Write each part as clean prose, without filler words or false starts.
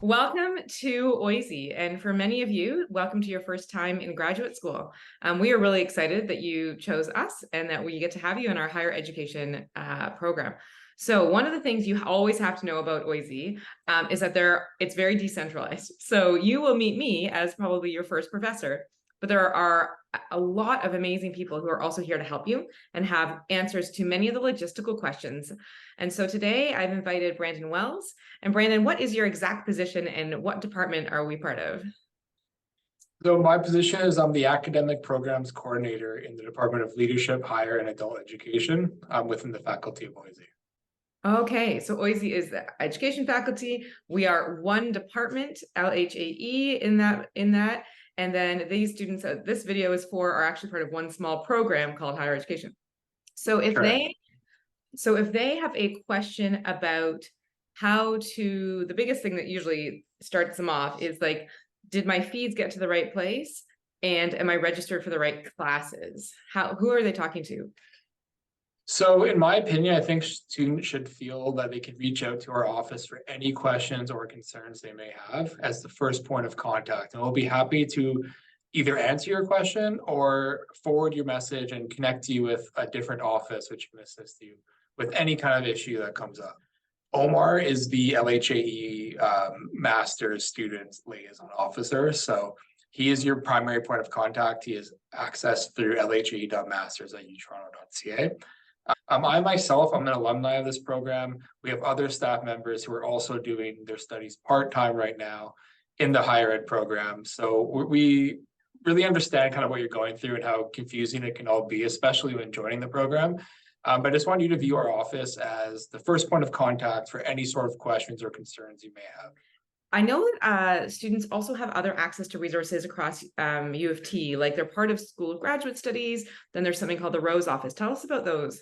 Welcome to OISE, and for many of you, welcome to your first time in graduate school. We are really excited that you chose us and that we get to have you in our higher education program. So one of the things you always have to know about OISE is that it's very decentralized. So you will meet me as probably your first professor, but there are a lot of amazing people who are also here to help you and have answers to many of the logistical questions. And so today I've invited Brandon Wells. And Brandon, what is your exact position and what department are we part of? So my position is I'm the Academic Programs Coordinator in the Department of Leadership, Higher and Adult Education within the faculty of OISE. Okay, so OISE is the education faculty. We are one department, LHAE in that. And then these students that this video is for are actually part of one small program called higher education. So if they have a question about the biggest thing that usually starts them off is like, did my feeds get to the right place? And am I registered for the right classes? Who are they talking to? So in my opinion, I think students should feel that they can reach out to our office for any questions or concerns they may have as the first point of contact. And we'll be happy to either answer your question or forward your message and connect you with a different office which can assist you with any kind of issue that comes up. Omar is the LHAE Master's Student Liaison Officer. So he is your primary point of contact. He has access through lhae.masters@utoronto.ca. I myself, I'm an alumni of this program. We have other staff members who are also doing their studies part-time right now in the higher ed program. So we really understand kind of what you're going through and how confusing it can all be, especially when joining the program. But I just want you to view our office as the first point of contact for any sort of questions or concerns you may have. I know that students also have other access to resources across U of T, like they're part of School of Graduate Studies. Then there's something called the Rose Office. Tell us about those.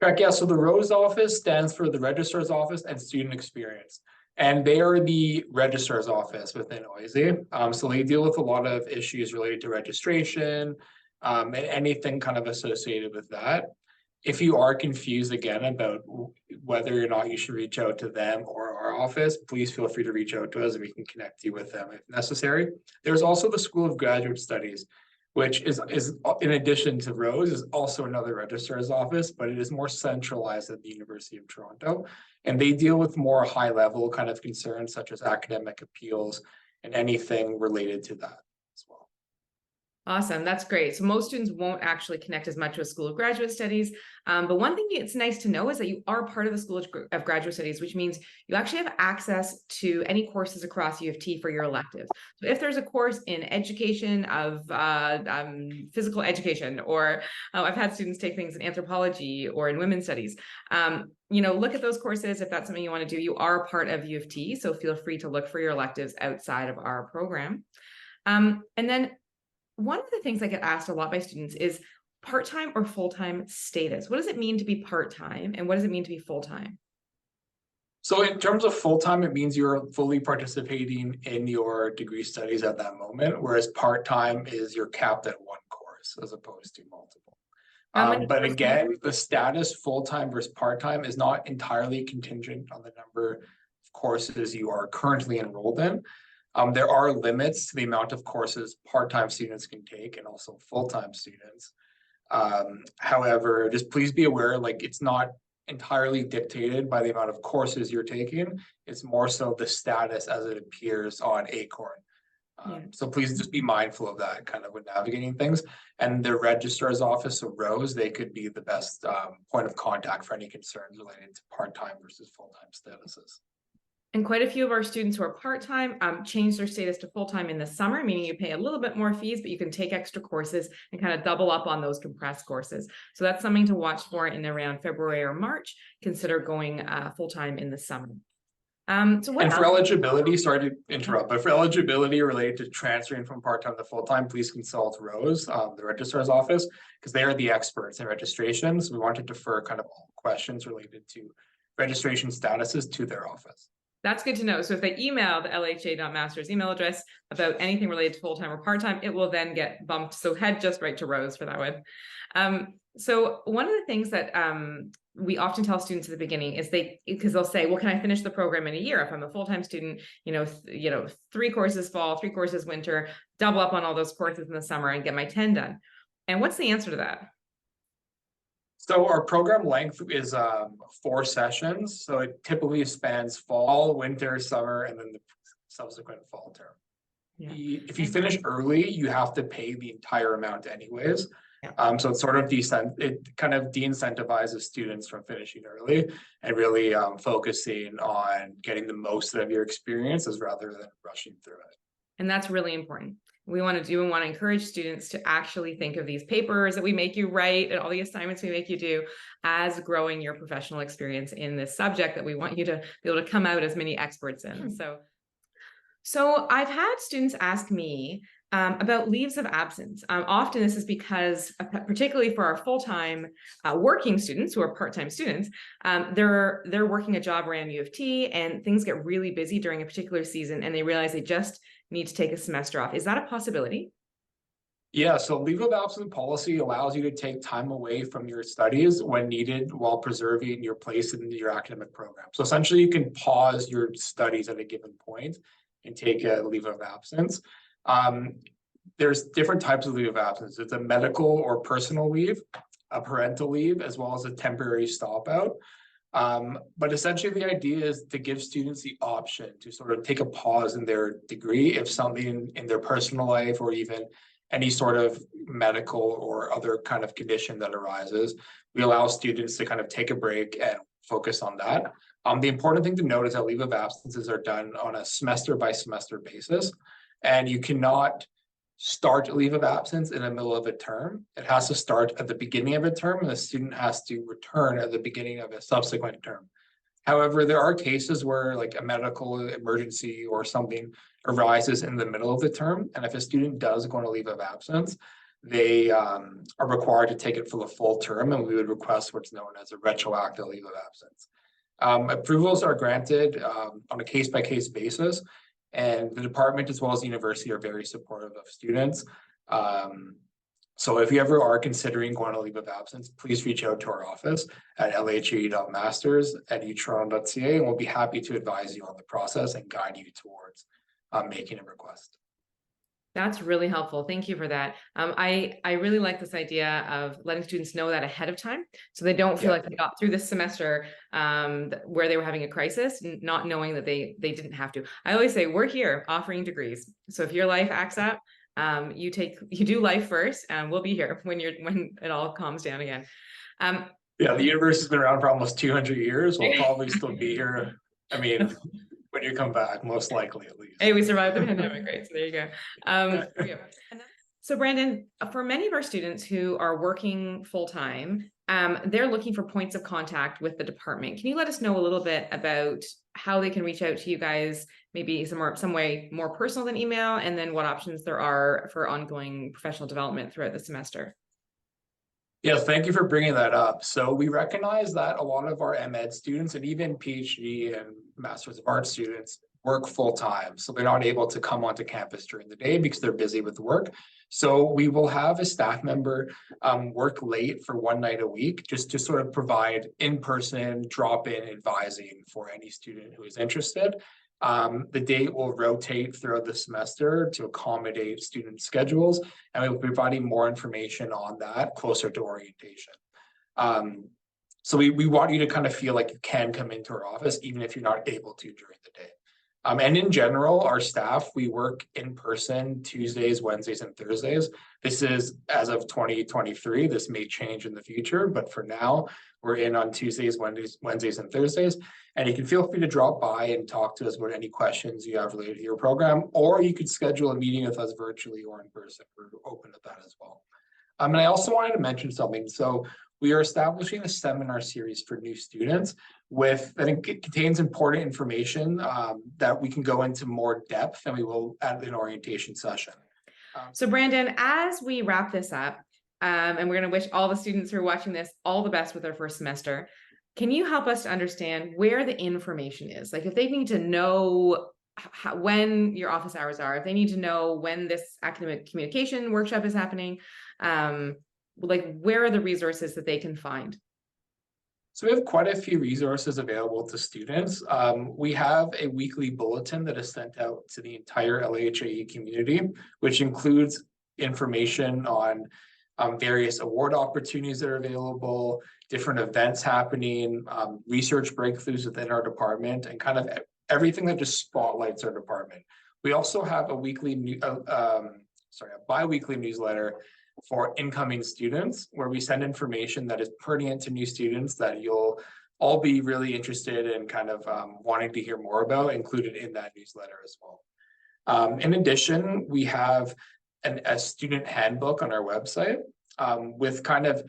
Correct. Yeah. So the Rose Office stands for the Registrar's Office and Student Experience. And they are the Registrar's Office within OISE. So they deal with a lot of issues related to registration and anything kind of associated with that. If you are confused again about whether or not you should reach out to them or our office, please feel free to reach out to us and we can connect you with them if necessary. There's also the School of Graduate Studies, which is in addition to Rose, is also another registrar's office, but it is more centralized at the University of Toronto. And they deal with more high level kind of concerns such as academic appeals and anything related to that as well. Awesome. That's great. So most students won't actually connect as much with School of Graduate Studies. But one thing it's nice to know is that you are part of the School of Graduate Studies, which means you actually have access to any courses across U of T for your electives. So if there's a course in education of physical education, or I've had students take things in anthropology or in women's studies, look at those courses. If that's something you want to do, you are part of U of T. So feel free to look for your electives outside of our program. And then one of the things I get asked a lot by students is part-time or full-time status. What does it mean to be part-time and what does it mean to be full-time? So in terms of full-time, it means you're fully participating in your degree studies at that moment, whereas part-time is you're capped at one course as opposed to multiple. But again, the status full-time versus part-time is not entirely contingent on the number of courses you are currently enrolled in. There are limits to the amount of courses part-time students can take and also full-time students. However, just please be aware, like it's not entirely dictated by the amount of courses you're taking. It's more so the status as it appears on ACORN. So please just be mindful of that kind of when navigating things. And the registrar's office of Rose, they could be the best point of contact for any concerns related to part-time versus full-time statuses. And quite a few of our students who are part-time change their status to full-time in the summer, meaning you pay a little bit more fees, but you can take extra courses and kind of double up on those compressed courses. So that's something to watch for in around February or March. Consider going full-time in the summer. For eligibility, sorry to interrupt, but for eligibility related to transferring from part-time to full-time, please consult Rose, the registrar's office, because they are the experts in registration. So we want to defer kind of all questions related to registration statuses to their office. That's good to know. So if they email the LHA.masters email address about anything related to full-time or part-time, it will then get bumped. So head just right to Rose for that one. So one of the things that we often tell students at the beginning is because they'll say, well, can I finish the program in a year? If I'm a full-time student, 3 courses fall, 3 courses winter, double up on all those courses in the summer and get my 10 done. And what's the answer to that? So our program length is 4 sessions. So it typically spans fall, winter, summer, and then the subsequent fall term. Yeah. If you finish early, you have to pay the entire amount anyways. Yeah. So it's sort of it kind of de-incentivizes students from finishing early and really focusing on getting the most out of your experiences rather than rushing through it. And that's really important. We want to encourage students to actually think of these papers that we make you write and all the assignments we make you do as growing your professional experience in this subject that we want you to be able to come out as many experts in. So I've had students ask me about leaves of absence. Often this is because, particularly for our full-time working students who are part-time students, they're working a job around U of T and things get really busy during a particular season and they realize they just need to take a semester off. Is that a possibility? Yeah, so leave of absence policy allows you to take time away from your studies when needed while preserving your place in your academic program. So essentially you can pause your studies at a given point and take a leave of absence. There's different types of leave of absence. It's a medical or personal leave, a parental leave, as well as a temporary stop out. But essentially the idea is to give students the option to sort of take a pause in their degree if something in their personal life or even any sort of medical or other kind of condition that arises. We allow students to kind of take a break and focus on that. The important thing to note is that leave of absences are done on a semester by semester basis, and you cannot start a leave of absence in the middle of a term. It has to start at the beginning of a term, and the student has to return at the beginning of a subsequent term. However, there are cases where like a medical emergency or something arises in the middle of the term, and if a student does go on a leave of absence, they are required to take it for the full term, and we would request what's known as a retroactive leave of absence. Approvals are granted on a case-by-case basis, and the department as well as the university are very supportive of students. So if you ever are considering going on a leave of absence, please reach out to our office at LHAE.masters@utoronto.ca, and we'll be happy to advise you on the process and guide you towards making a request. That's really helpful. Thank you for that. I really like this idea of letting students know that ahead of time, so they don't feel like they got through this semester where they were having a crisis, not knowing that they didn't have to. I always say we're here offering degrees. So if your life acts up, you do life first, and we'll be here when it all calms down again. Yeah, the university's been around for almost 200 years. We'll probably still be here. I mean, when you come back, most likely at least. Hey, we survived the pandemic, right? So there you go. So Brandon, for many of our students who are working full-time, they're looking for points of contact with the department. Can you let us know a little bit about how they can reach out to you guys, maybe some way more personal than email, and then what options there are for ongoing professional development throughout the semester? Yes, thank you for bringing that up. So we recognize that a lot of our MEd students and even PhD and Masters of Arts students work full time. So they're not able to come onto campus during the day because they're busy with work. So we will have a staff member work late for one night a week just to sort of provide in-person drop-in advising for any student who is interested. The date will rotate throughout the semester to accommodate student schedules, and we'll be providing more information on that closer to orientation. So we want you to kind of feel like you can come into our office even if you're not able to during the day. And in general, our staff, we work in person Tuesdays, Wednesdays, and Thursdays. This is as of 2023. This may change in the future, but for now, we're in on Tuesdays, Wednesdays, and Thursdays. And you can feel free to drop by and talk to us about any questions you have related to your program, or you could schedule a meeting with us virtually or in person. We're open to that as well. And I also wanted to mention something. So we are establishing a seminar series for new students with, I think it contains important information that we can go into more depth, and we will at an orientation session. So Brandon, as we wrap this up, and we're going to wish all the students who are watching this all the best with their first semester, can you help us to understand where the information is? Like if they need to know when your office hours are, if they need to know when this academic communication workshop is happening, like where are the resources that they can find? So we have quite a few resources available to students. We have a weekly bulletin that is sent out to the entire LHAE community, which includes information on various award opportunities that are available, different events happening, research breakthroughs within our department, and kind of everything that just spotlights our department. We also have a bi-weekly newsletter for incoming students, where we send information that is pertinent to new students that you'll all be really interested in kind of wanting to hear more about, included in that newsletter as well. In addition, we have a student handbook on our website with kind of,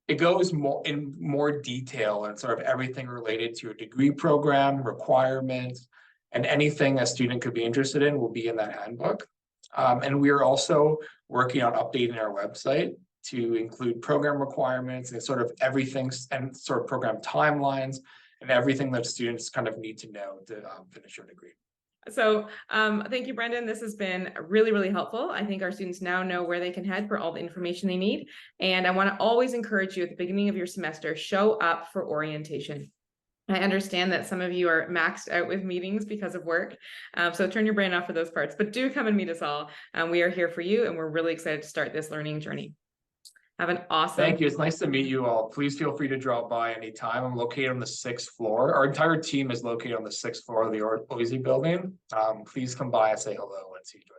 it goes in more detail and sort of everything related to a degree program, requirements, and anything a student could be interested in will be in that handbook. And we are also working on updating our website to include program requirements and sort of everything, and sort of program timelines and everything that students kind of need to know to finish your degree. So thank you, Brendan. This has been really, really helpful. I think our students now know where they can head for all the information they need. And I want to always encourage you at the beginning of your semester, show up for orientation. I understand that some of you are maxed out with meetings because of work, so turn your brain off for those parts, but do come and meet us all. We are here for you, and we're really excited to start this learning journey. Have an awesome— Thank you. It's nice to meet you all. Please feel free to drop by anytime. I'm located on the 6th floor. Our entire team is located on the 6th floor of the OISE building. Please come by and say hello once you join.